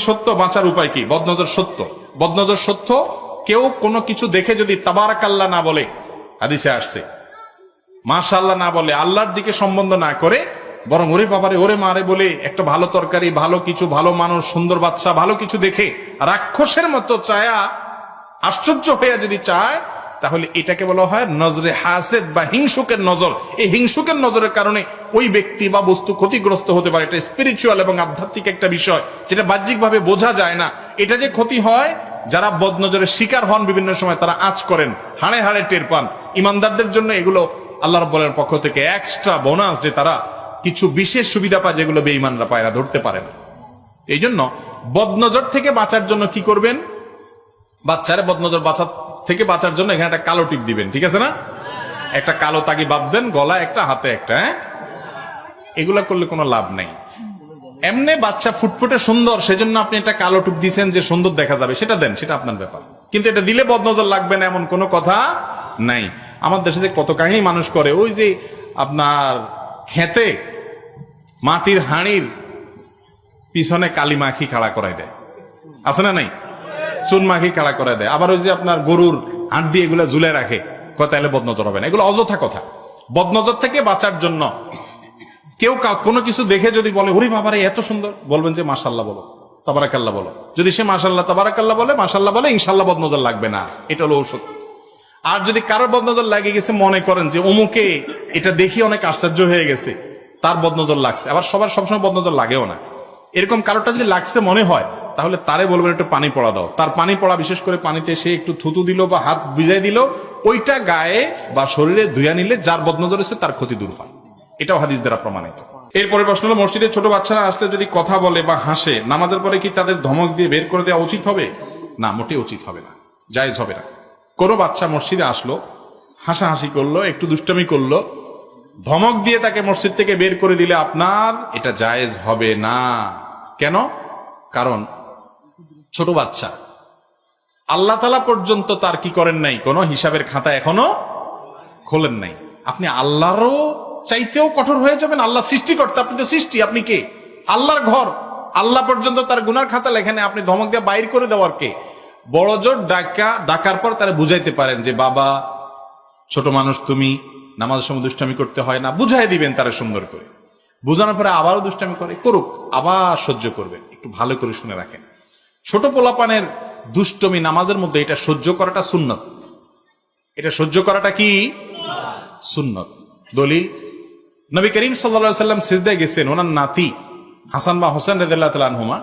সত্য বাঁচার উপায় কি? বদনজর সত্য, বদনজর সত্য। কেউ কোনো কিছু দেখে যদি তাবারাকাল্লাহ না বলে, হাদিসে আসছে, মাশাআল্লাহ না বলে, আল্লাহর দিকে সম্বন্ধ না করে, বরং ওরে বাবারে ওরে মারে বলে একটা ভালো তরকারি, ভালো কিছু, ভালো মানুষ, সুন্দর বাচ্চা, ভালো কিছু দেখে রাক্ষসের মতো চায়া, আশ্চর্য হইয়া যদি চায়, তাহলে এটাকে বলা হয় নজরে হাসেদ বা হিংসুকের নজর। এই হিংসুকের নজরের কারণে ওই ব্যক্তি বা বস্তু ক্ষতিগ্রস্ত হতে পারে। এটা স্পিরিচুয়াল এবং আধ্যাত্মিক একটা বিষয়, যেটা বাহ্যিকভাবে বোঝা যায় না। এটা যে ক্ষতি হয়, যারা বদনজরের শিকার হন বিভিন্ন সময়, তারা আঁচ করেন, হাড়ে হাড়ে টের পান। ইমানদারদের জন্য এগুলো আল্লাহ রাব্বুল পক্ষ থেকে এক্সট্রা বোনাস, যে তারা কিছু বিশেষ সুবিধা পায় যেগুলো বেঈমানরা পায় না, ধরতে পারে না। এই জন্য বদনজর থেকে বাঁচার জন্য কি করবেন? বাচ্চারে বদনজর থেকে বাঁচার জন্য এখানে একটা কালো টিপ দিবেন, ঠিক আছে না? একটা কালো তাগি বাঁধবেন, গলা একটা, হাতে একটা। এগুলা করলে কোনো লাভ নাই। এমনি বাচ্চা ফুটফুটে সুন্দর, সেজন্য আপনি একটা কালো টিপ দিচ্ছেন যে সুন্দর দেখা যাবে, সেটা দেন, সেটা আপনার ব্যাপার। কিন্তু এটা দিলে বদনজর লাগবে না এমন কোনো কথা নাই। আমার দেশে যে কত কাহিনী মানুষ করে, ওই যে আপনার খেতে মাটির হাঁড়ির পিছনে কালি মাখি খাড়া করাই দেয়, আছে না নাই? চুন মাখি খাড়া করাই দেয়। আবার ওই যে আপনার গরুর হাড্ডি এগুলা ঝুলে রাখে, তাহলে বদনজর হবে না। এগুলো অযথা কথা। বদনজর থেকে বাঁচার জন্য কেউ কোনো কিছু দেখে যদি বলে ওরে বাবারে এত সুন্দর, বলবেন যে মাশাআল্লাহ বলো, তাবারাকাল্লাহ বলো। যদি সে মাশাআল্লাহ তাবারাকাল্লাহ বলে, মাশাআল্লাহ বলে, ইনশাআল্লাহ বদনজর লাগবে না। এটা হলো ঔষধ। আর যদি কারোর বদনজর লাগে গেছে, মনে করেন যে অমুকে এটা দেখি অনেক আশ্চর্য হয়ে গেছে, তার বদনজর লাগছে, আবার সবার সবসময় বদনজর লাগেও না, এরকম কারোরটা যদি লাগছে মনে হয়, তাহলে তারে বলবেন একটু পানি পড়া দাও। তার পানি পড়া, বিশেষ করে পানিতে সে একটু থুতু দিল বা হাত ভিজাই দিল, ওইটা গায়ে বা শরীরে ধুইয়া নিলে যার বদনজর হচ্ছে তার ক্ষতি দূর হয়। এটাও হাদিস দ্বারা প্রমাণিত। এরপরে প্রশ্ন হলো, মসজিদে ছোট বাচ্চারা আসলে যদি কথা বলে বা হাসে, নামাজের পরে কি তাদের ধমক দিয়ে বের করে দেওয়া উচিত হবে? না, মোটেই উচিত হবে না, জায়েজ হবে না। কোনো বাচ্চা মসজিদে আসলো, হাসাহাসি করলো, একটু দুষ্টামি করলো, ধমক দিয়ে তাকে মসজিদ থেকে বের করে দিলে আপনার এটা জায়েজ হবে না। কেন? কারণ ছোট বাচ্চা, আল্লাহ তাআলা পর্যন্ত তার কি করেন নাই, কোনো হিসাবের খাতা এখনো খোলেন নাই। আপনি আল্লাহরও চাইতেও কঠোর হয়ে যাবেন। আল্লাহ সৃষ্টিকর্তা, আপনি তো সৃষ্টি, আপনি কে? আল্লাহর ঘর, আল্লাহ পর্যন্ত তার গুনার খাতা লেখেন, আপনি ধমক দিয়ে বাইর করে দেওয়ার কে? বড় জোর ডাকার পর তারা বুঝাইতে পারেন যে বাবা, ছোট মানুষ তুমি, নামাজের সময় দুষ্টামি করতে হয় না, বুঝাই দিবেন তারা সুন্দর করে। বুঝানোর পরে আবারও দুষ্টামি করে, করুক, আবার সহ্য করবেন। একটু ভালো করে শুনে রাখেন, ছোট পোলাপানের দুষ্টমি নামাজের মধ্যে এটা সহ্য করাটা সুন্নত। এটা সহ্য করাটা কি সুন্নত। দলিল, নবী করিম সাল্লাল্লাহু আলাইহি ওয়াসাল্লাম সিজদায় গেছেন, ওনার নাতি হাসান বা হোসেন রাদিয়াল্লাহু তাআলা আনহুমা